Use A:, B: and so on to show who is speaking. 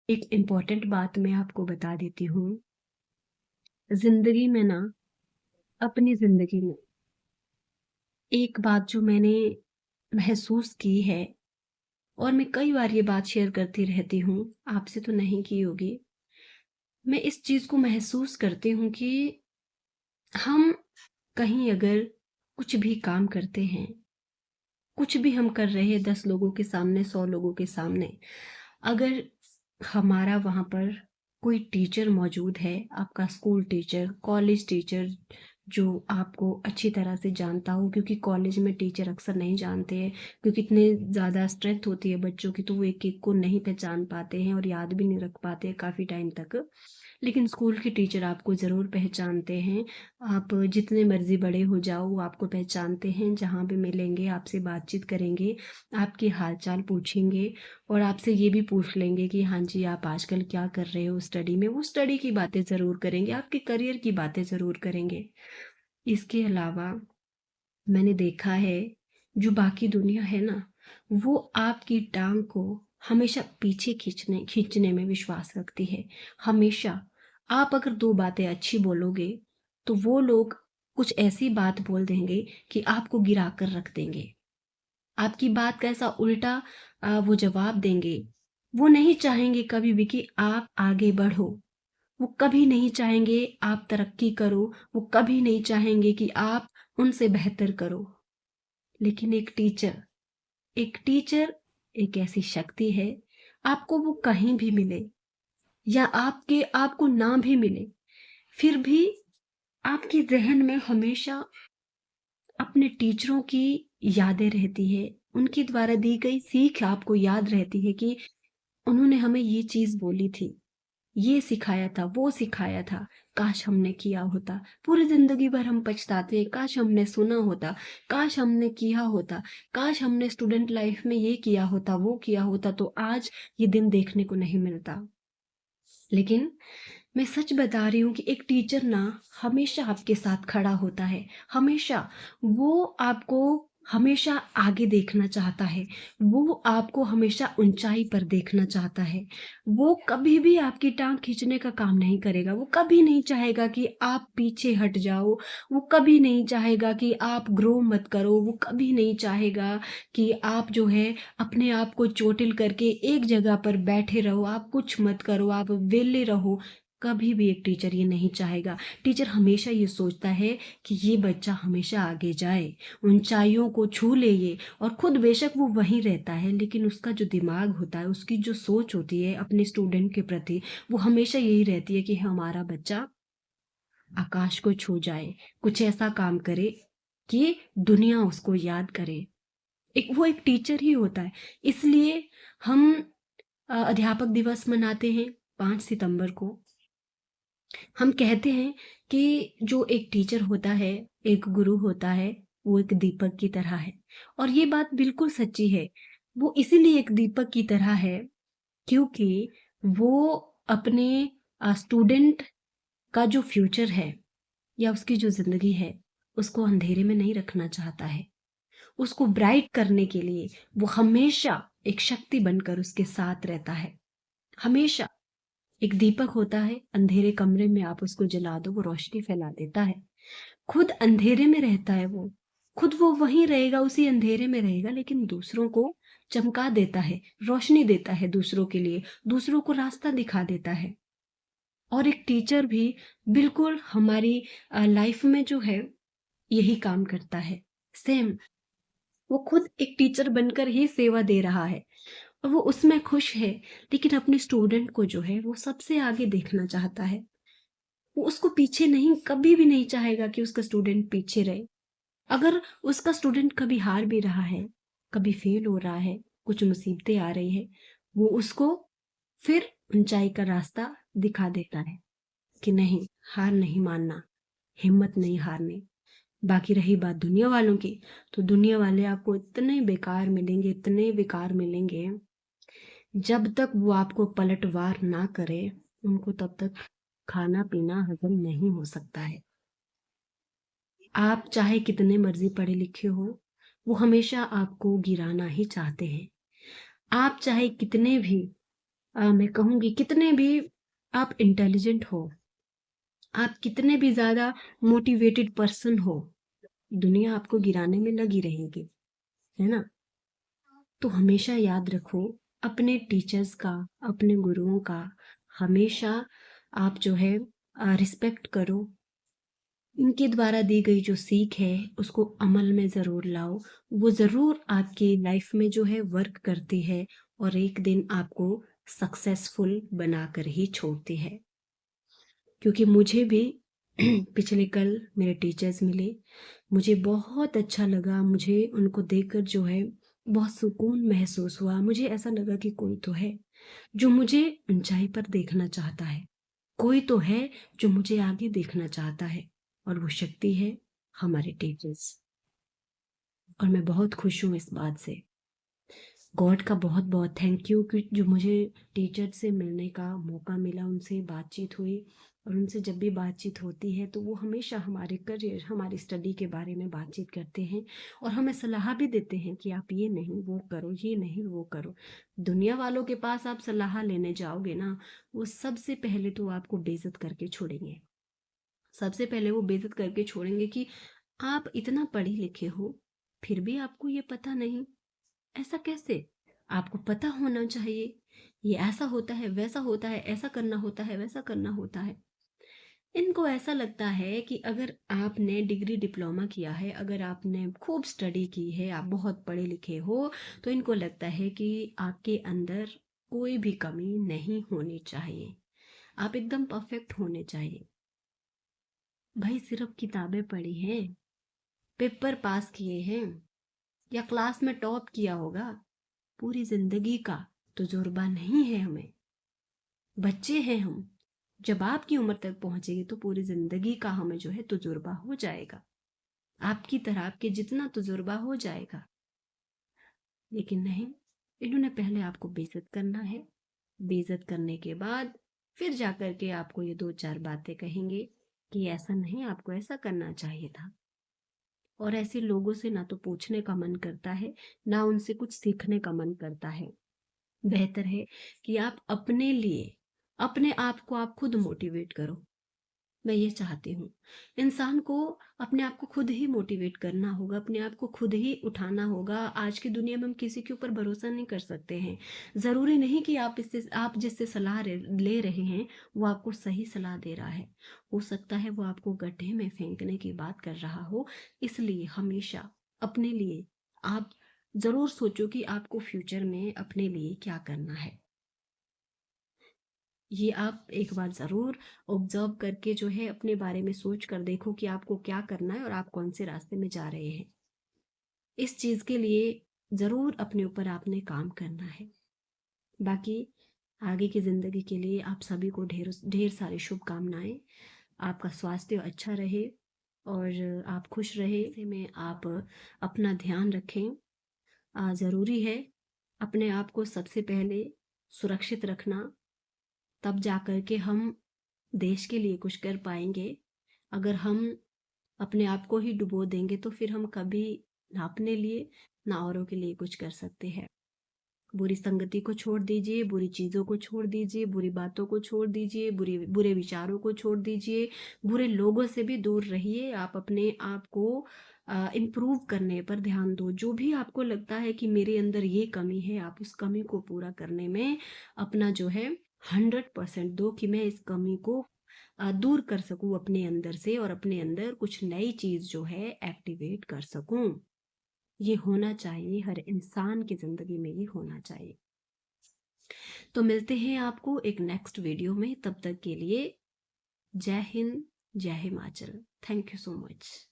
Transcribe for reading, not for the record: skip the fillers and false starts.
A: एक इम्पोर्टेंट बात मैं आपको बता देती हूँ। ज़िंदगी में ना, अपनी ज़िंदगी में एक बात जो मैंने महसूस की है और मैं कई बार ये बात शेयर करती रहती हूँ, आपसे तो नहीं की होगी। मैं इस चीज़ को महसूस करती हूँ कि हम कहीं अगर कुछ भी काम करते हैं, कुछ भी हम कर रहे हैं 10 लोगों के सामने, 100 लोगों के सामने, अगर हमारा वहाँ पर कोई टीचर मौजूद है, आपका स्कूल टीचर, कॉलेज टीचर जो आपको अच्छी तरह से जानता हो, क्योंकि कॉलेज में टीचर अक्सर नहीं जानते हैं, क्योंकि इतने ज़्यादा स्ट्रेंथ होती है बच्चों की, तो वो एक-एक को नहीं पहचान पाते हैं और याद भी नहीं रख पाते हैं काफ़ी टाइम तक। लेकिन स्कूल के टीचर आपको ज़रूर पहचानते हैं। आप जितने मर्ज़ी बड़े हो जाओ, वो आपको पहचानते हैं, जहाँ भी मिलेंगे आपसे बातचीत करेंगे, आपके हाल-चाल पूछेंगे और आपसे ये भी पूछ लेंगे कि हाँ जी, आप आजकल क्या कर रहे हो स्टडी में? वो स्टडी की बातें ज़रूर करेंगे, आपके करियर की बातें ज़रूर करेंगे। इसके अलावा मैंने देखा है, जो बाकी दुनिया है ना, वो आपकी टाँग को हमेशा पीछे खींचने में विश्वास रखती है। हमेशा आप अगर 2 बातें अच्छी बोलोगे, तो वो लोग कुछ ऐसी बात बोल देंगे कि आपको गिरा कर रख देंगे। आपकी बात का ऐसा उल्टा वो जवाब देंगे। वो नहीं चाहेंगे कभी भी कि आप आगे बढ़ो। वो कभी नहीं चाहेंगे आप तरक्की करो। वो कभी नहीं चाहेंगे कि आप उनसे बेहतर करो। लेकिन एक टीचर एक ऐसी शक्ति है, आपको वो कहीं भी मिले या आपको ना भी मिले, फिर भी आपके ज़हन में हमेशा अपने टीचरों की यादें रहती है। उनके द्वारा दी गई सीख आपको याद रहती है कि उन्होंने हमें ये चीज़ बोली थी, ये सिखाया था, वो सिखाया था, काश हमने किया होता। पूरी ज़िंदगी भर हम पछताते हैं, काश हमने सुना होता, काश हमने किया होता, काश हमने स्टूडेंट लाइफ में ये किया होता, वो किया होता, तो आज ये दिन देखने को नहीं मिलता। लेकिन मैं सच बता रही हूँ कि एक टीचर ना हमेशा आपके साथ खड़ा होता है। हमेशा वो आपको हमेशा आगे देखना चाहता है। वो आपको हमेशा ऊँचाई पर देखना चाहता है। वो कभी भी आपकी टाँग खींचने का काम नहीं करेगा। वो कभी नहीं चाहेगा कि आप पीछे हट जाओ। वो कभी नहीं चाहेगा कि आप ग्रो मत करो। वो कभी नहीं चाहेगा कि आप जो है अपने आप को चोटिल करके एक जगह पर बैठे रहो, आप कुछ मत करो, आप वेले रहो। कभी भी एक टीचर ये नहीं चाहेगा। टीचर हमेशा ये सोचता है कि ये बच्चा हमेशा आगे जाए, ऊँचाइयों को छू ले ये, और खुद बेशक वो वहीं रहता है, लेकिन उसका जो दिमाग होता है, उसकी जो सोच होती है अपने स्टूडेंट के प्रति, वो हमेशा यही रहती है कि हमारा बच्चा आकाश को छू जाए, कुछ ऐसा काम करे कि दुनिया उसको याद करे। एक टीचर ही होता है। इसलिए हम अध्यापक दिवस मनाते हैं 5 सितंबर को। हम कहते हैं कि जो एक टीचर होता है, एक गुरु होता है, वो एक दीपक की तरह है, और ये बात बिल्कुल सच्ची है। वो इसीलिए एक दीपक की तरह है क्योंकि वो अपने स्टूडेंट का जो फ्यूचर है या उसकी जो ज़िंदगी है, उसको अंधेरे में नहीं रखना चाहता है। उसको ब्राइट करने के लिए वो हमेशा एक शक्ति बनकर उसके साथ रहता है। हमेशा एक दीपक होता है, अंधेरे कमरे में आप उसको जला दो, वो रोशनी फैला देता है। खुद अंधेरे में रहता है वो, खुद वो वहीं रहेगा, उसी अंधेरे में रहेगा, लेकिन दूसरों को चमका देता है, रोशनी देता है दूसरों के लिए, दूसरों को रास्ता दिखा देता है। और एक टीचर भी बिल्कुल हमारी लाइफ में जो है, यही काम करता है। सेम वो खुद एक टीचर बनकर ही सेवा दे रहा है और वो उसमें खुश है, लेकिन अपने स्टूडेंट को जो है वो सबसे आगे देखना चाहता है। वो उसको पीछे नहीं, कभी भी नहीं चाहेगा कि उसका स्टूडेंट पीछे रहे। अगर उसका स्टूडेंट कभी हार भी रहा है, कभी फेल हो रहा है, कुछ मुसीबतें आ रही है, वो उसको फिर ऊंचाई का रास्ता दिखा देता है कि नहीं, हार नहीं मानना, हिम्मत नहीं हारनी। बाकी रही बात दुनिया वालों की, तो दुनिया वाले आपको इतने बेकार मिलेंगे, इतने बेकार मिलेंगे, जब तक वो आपको पलटवार ना करे, उनको तब तक खाना-पीना हज़म नहीं हो सकता है। आप चाहे कितने मर्ज़ी पढ़े लिखे हो, वो हमेशा आपको गिराना ही चाहते हैं। आप चाहे कितने भी मैं कहूँगी कितने भी आप इंटेलिजेंट हो, आप कितने भी ज़्यादा मोटिवेटेड पर्सन हो, दुनिया आपको गिराने में लगी रहेगी, है ना? तो हमेशा याद रखो अपने टीचर्स का, अपने गुरुओं का हमेशा आप जो है रिस्पेक्ट करो। इनके द्वारा दी गई जो सीख है उसको अमल में ज़रूर लाओ। वो ज़रूर आपकी लाइफ में जो है वर्क करती है और एक दिन आपको सक्सेसफुल बनाकर ही छोड़ती है। क्योंकि मुझे भी पिछले कल मेरे टीचर्स मिले, मुझे बहुत अच्छा लगा, मुझे उनको देखकर जो है बहुत सुकून महसूस हुआ। मुझे ऐसा लगा कि कोई तो है जो मुझे ऊंचाई पर देखना चाहता है, कोई तो है जो मुझे आगे देखना चाहता है, और वो शक्ति है हमारे टीचर्स। और मैं बहुत खुश हूँ इस बात से। गॉड का बहुत बहुत थैंक यू कि जो मुझे टीचर से मिलने का मौका मिला, उनसे बातचीत हुई। और उनसे जब भी बातचीत होती है तो वो हमेशा हमारे करियर, हमारी स्टडी के बारे में बातचीत करते हैं और हमें सलाह भी देते हैं कि आप ये नहीं वो करो, ये नहीं वो करो। दुनिया वालों के पास आप सलाह लेने जाओगे ना, वो सबसे पहले तो आपको बेइज्जत करके छोड़ेंगे। सबसे पहले वो बेइज्जत करके छोड़ेंगे कि आप इतना पढ़े लिखे हो, फिर भी आपको ये पता नहीं, ऐसा कैसे? आपको पता होना चाहिए, ये ऐसा होता है, वैसा होता है, ऐसा करना होता है, वैसा करना होता है। इनको ऐसा लगता है कि अगर आपने डिग्री डिप्लोमा किया है, अगर आपने खूब स्टडी की है, आप बहुत पढ़े लिखे हो, तो इनको लगता है कि आपके अंदर कोई भी कमी नहीं होनी चाहिए। आप एकदम परफेक्ट होने चाहिए। भाई सिर्फ किताबें पढ़ी हैं, पेपर पास किए हैं या क्लास में टॉप किया होगा, पूरी जिंदगी का तजुर्बा नहीं है हमें। बच्चे हैं हम, जब आपकी उम्र तक पहुंचेगी तो पूरी जिंदगी का हमें जो है तजुर्बा हो जाएगा, आपकी तरह आपके जितना तजुर्बा हो जाएगा। लेकिन नहीं, इन्होंने पहले आपको बेइज्जत करना है। बेइज्जत करने के बाद फिर जाकर के आपको ये दो चार बातें कहेंगे कि ऐसा नहीं, आपको ऐसा करना चाहिए था। और ऐसे लोगों से ना तो पूछने का मन करता है, ना उनसे कुछ सीखने का मन करता है। बेहतर है कि आप अपने लिए, अपने आप को आप खुद मोटिवेट करो। मैं ये चाहती हूँ, इंसान को अपने आप को खुद ही मोटिवेट करना होगा, अपने आप को खुद ही उठाना होगा। आज की दुनिया में हम किसी के ऊपर भरोसा नहीं कर सकते हैं। ज़रूरी नहीं कि आप जिससे सलाह ले रहे हैं वो आपको सही सलाह दे रहा है। हो सकता है वो आपको गड्ढे में फेंकने की बात कर रहा हो। इसलिए हमेशा अपने लिए आप ज़रूर सोचो कि आपको फ्यूचर में अपने लिए क्या करना है। ये आप एक बार ज़रूर ऑब्जर्व करके जो है अपने बारे में सोच कर देखो कि आपको क्या करना है और आप कौन से रास्ते में जा रहे हैं। इस चीज़ के लिए ज़रूर अपने ऊपर आपने काम करना है। बाकी आगे की ज़िंदगी के लिए आप सभी को ढेर ढेर सारी शुभकामनाएं। आपका स्वास्थ्य अच्छा रहे और आप खुश रहे, ऐसे में आप अपना ध्यान रखें। ज़रूरी है अपने आप को सबसे पहले सुरक्षित रखना, तब जा कर के हम देश के लिए कुछ कर पाएंगे। अगर हम अपने आप को ही डुबो देंगे तो फिर हम कभी ना अपने लिए ना औरों के लिए कुछ कर सकते हैं। बुरी संगति को छोड़ दीजिए, बुरी चीज़ों को छोड़ दीजिए, बुरी बातों को छोड़ दीजिए, बुरे विचारों को छोड़ दीजिए, बुरे लोगों से भी दूर रहिए। आप अपने आप को इम्प्रूव करने पर ध्यान दो। जो भी आपको लगता है कि मेरे अंदर ये कमी है, आप उस कमी को पूरा करने में अपना जो है 100% दो कि मैं इस कमी को दूर कर सकूं अपने अंदर से और अपने अंदर कुछ नई चीज़ जो है एक्टिवेट कर सकूं। ये होना चाहिए, हर इंसान की ज़िंदगी में ये होना चाहिए। तो मिलते हैं आपको एक नेक्स्ट वीडियो में, तब तक के लिए जय हिंद, जय Himachal. Thank you so much.